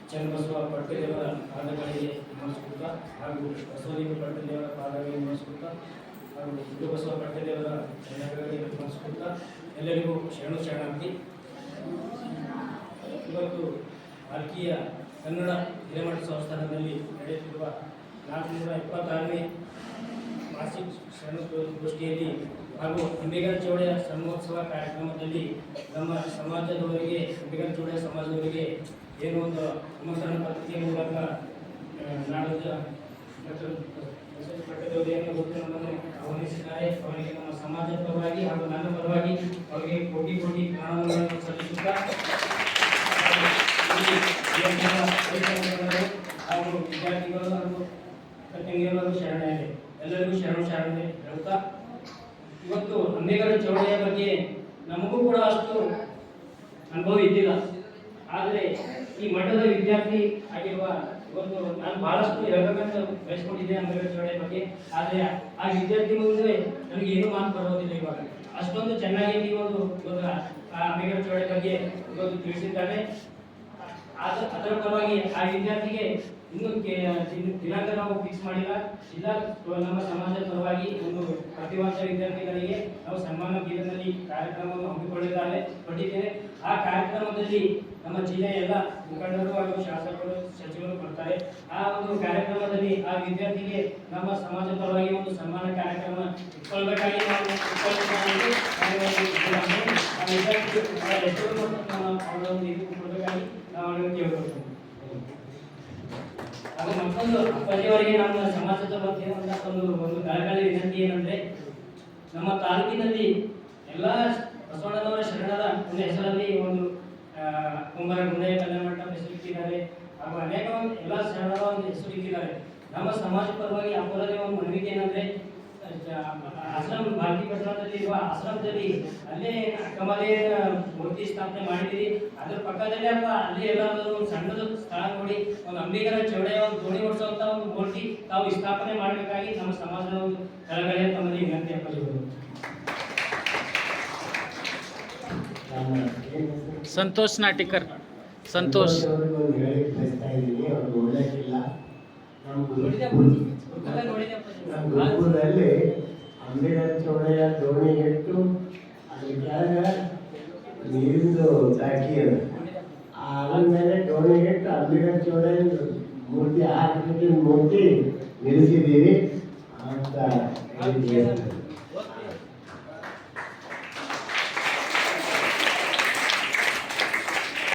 ಚನ್ನಬಸವ ಪಟ್ಟದೇವರ ಪಾದಗಳಿಗೆ ನಮಸ್ಕೃತ ಹಾಗೂ ಬಸವಲಿಂಗ ಪಟ್ಟದೇವರ ಪಾದಗಳಿಗೆ ನಮಸ್ಕೃತ ಹಾಗೂ ಬಸವ ಪಟ್ಟದೇವರ ಚರಣಗಳಿಗೆ ನಮಸ್ಕೃತ. ಎಲ್ಲರಿಗೂ ಶರಣು ಶರಣಾರ್ಥಿ. ಇವತ್ತು ಭಾರತೀಯ ಕನ್ನಡ ಹಿರೇಮಠ ಸಂಸ್ಥಾನದಲ್ಲಿ ನಡೆಯುತ್ತಿರುವ 476ನೇ ಮಾಸಿಕ ಶರಣಗೋಷ್ಠಿಯಲ್ಲಿ ಹಾಗೂ ಅಂಬೇಗರ ಚೌಡೆಯ ಸಂಭ್ರಮೋತ್ಸವ ಕಾರ್ಯಕ್ರಮದಲ್ಲಿ ನಮ್ಮ ಸಮಾಜದವರಿಗೆ, ಅಂಬೇಗರ ಚೌಡೆಯ ಸಮಾಜದವರಿಗೆ ಏನು ಒಂದು ಆಮಂತ್ರಣ ಪತ್ರಿಕೆ ಮೂಲಕ ನಾಡೋಜ ಡಾಕ್ಟರ್ ಬಸವ ಪಟ್ಟದೇವರಿಯನ್ನು ಗೊತ್ತು ನಮ್ಮನ್ನು ಆಹ್ವಾನಿಸಿದ್ದಾರೆ. ಅವರಿಗೆ ನಮ್ಮ ಸಮಾಜದ ಪರವಾಗಿ ಹಾಗೂ ನನ್ನ ಪರವಾಗಿ ಅವರಿಗೆ ಕೋಟಿ ಕೋಟಿ ಪ್ರಣಾಮಗಳನ್ನು ಸಲ್ಲಿಸುತ್ತಾ ಹಾಗೂ ವಿದ್ಯಾರ್ಥಿಗಳು ಹಾಗೂ ತಂಗಿಯರು ಶರಣೆ ಎಲ್ಲರಿಗೂ ಶರಣೆ ಹೇಳುತ್ತಾ, ಇವತ್ತು ಅಂಬೇಗರ ಚೌಡೆಯ ಬಗ್ಗೆ ನಮಗೂ ಕೂಡ ಅಷ್ಟು ಅನುಭವ ಇದ್ದಿಲ್ಲ. ಆದರೆ ಈ ಮಠದ ವಿದ್ಯಾರ್ಥಿ ಆಗಿರುವ ಇವತ್ತು ನಾನು ಬಹಳಷ್ಟು ಹೇಳಬೇಕಂತ ಬಯಸ್ಕೊಂಡಿದ್ದೆ ಅಂಬೇಗರ ಚೌಡೆಯ ಬಗ್ಗೆ. ಆದರೆ ಆ ವಿದ್ಯಾರ್ಥಿ ಮುಂದೆ ನನಗೆ ಏನು ಮಾತು ಬರೋದಿಲ್ಲ. ಇವಾಗ ಅಷ್ಟೊಂದು ಚೆನ್ನಾಗಿ ನೀವು ಅಂಬೇಗರ ಚೌಡೆಯ ಬಗ್ಗೆ ಇವತ್ತು ತಿಳಿಸಿದ್ದಾರೆ. ಅದರ ಪರವಾಗಿ ಆ ವಿದ್ಯಾರ್ಥಿಗೆ ಇನ್ನೂ ದಿನಾಂಕ ನಾವು ಫಿಕ್ಸ್ ಮಾಡಿಲ್ಲ. ಇಲ್ಲ, ನಮ್ಮ ಸಮಾಜದ ಪರವಾಗಿ ಒಂದು ಪ್ರತಿಭಾವಂತ ವಿದ್ಯಾರ್ಥಿಗಳಿಗೆ ನಾವು ಸನ್ಮಾನ ಬೀದರ್ನಲ್ಲಿ ಕಾರ್ಯಕ್ರಮವನ್ನು ಹಮ್ಮಿಕೊಂಡಿದ್ದೇವೆ. ಆ ಕಾರ್ಯಕ್ರಮದಲ್ಲಿ ನಮ್ಮ ಜಿಲ್ಲೆಯ ಎಲ್ಲ ಮುಖಂಡರು ಹಾಗೂ ಶಾಸಕರು, ಸಚಿವರು ಬರ್ತಾರೆ. ಆ ಒಂದು ಕಾರ್ಯಕ್ರಮದಲ್ಲಿ ಆ ವಿದ್ಯಾರ್ಥಿಗೆ ನಮ್ಮ ಸಮಾಜದ ಪರವಾಗಿ ಒಂದು ಸನ್ಮಾನ ಕಾರ್ಯಕ್ರಮ ಇಟ್ಕೊಳ್ಬೇಕಾಗಿ ನಾವು ಕೇಳ್ಕೊಳ್ತೇವೆ. ಹಾಗೂ ಮತ್ತೊಂದು ಅಪ್ಪಾಜಿಯವರಿಗೆ ನಮ್ಮ ಸಮಾಜದ ಬಗ್ಗೆ ಒಂದು ಕಳಕಳಿ ವಿನಂತಿ ಏನಂದ್ರೆ, ನಮ್ಮ ತಾಲೂಕಿನಲ್ಲಿ ಎಲ್ಲ ಬಸವಣ್ಣನವರ ಶರಣರ ಒಂದು ಹೆಸರಲ್ಲಿ ಒಂದು ಕುಂಬಾರ ಗುಂಡಯ್ಯ ಕಲ್ಯಾಣ ಮಂಟಪ ಹೆಸರಿಟ್ಟಿದ್ದಾರೆ ಹಾಗೂ ಅನೇಕ ಎಲ್ಲ ಶರಣರ ಒಂದು ಹೆಸರಿಟ್ಟಿದ್ದಾರೆ. ನಮ್ಮ ಸಮಾಜ ಪರವಾಗಿ ಅವರಲ್ಲಿ ಒಂದು ಮನವಿಕೆ ಏನಂದ್ರೆ, ಆಶ್ರಮ ಭಾರತೀಯ ಪಟ್ಟಣದಲ್ಲಿ ಇರುವ ಆಶ್ರಮದಲ್ಲಿ ಅಲ್ಲೇ ಕಮಲೆಯ ಮೂರ್ತಿ ಸ್ಥಾಪನೆ ಮಾಡಿದ್ದೀರಿ. ಅದ್ರ ಪಕ್ಕದಲ್ಲಿ ಅಥವಾ ಅಲ್ಲೇ ಎಲ್ಲಾದರೂ ಒಂದು ಸಣ್ಣದು ಸ್ಥಳ ನೋಡಿ ಒಂದು ಅಂಬೇಗರ ಚೌಡೆಯ ಒಂದು ದೋಣಿ ಓಡಿಸುವಂತ ಒಂದು ಮೂರ್ತಿ ತಾವು ಸ್ಥಾಪನೆ ಮಾಡಬೇಕಾಗಿ ನಮ್ಮ ಸಮಾಜದ ಒಂದು ಕಳಕಳಿಯ ತಮ್ಮಲ್ಲಿ ವಿನಂತಿ ಹಾಕಿದರು. ಸಂತೋಷ್ ನಾಟಿಕರ್. ಸಂತೋಷ್ ನಮ್ಮ ಗುರುಪುರದಲ್ಲಿ ಅಂಬೇಗರ ಚೌಡೆಯ ದೋಣಿ ಇಟ್ಟು ಅದ್ರ ಕೆಳಗ ನೀರಿಂದು ಟಾಕಿ ಅದು. ಆದ್ಮೇಲೆ ದೋಣಿ ಇಟ್ಟು ಅಂಬೇಗರ ಚೌಡೆಯ ಮೂರ್ತಿ ಆಕೃತಿ ಮೂರ್ತಿ ನಿಲ್ಲಿಸಿದ್ದೀವಿ ಅಂತ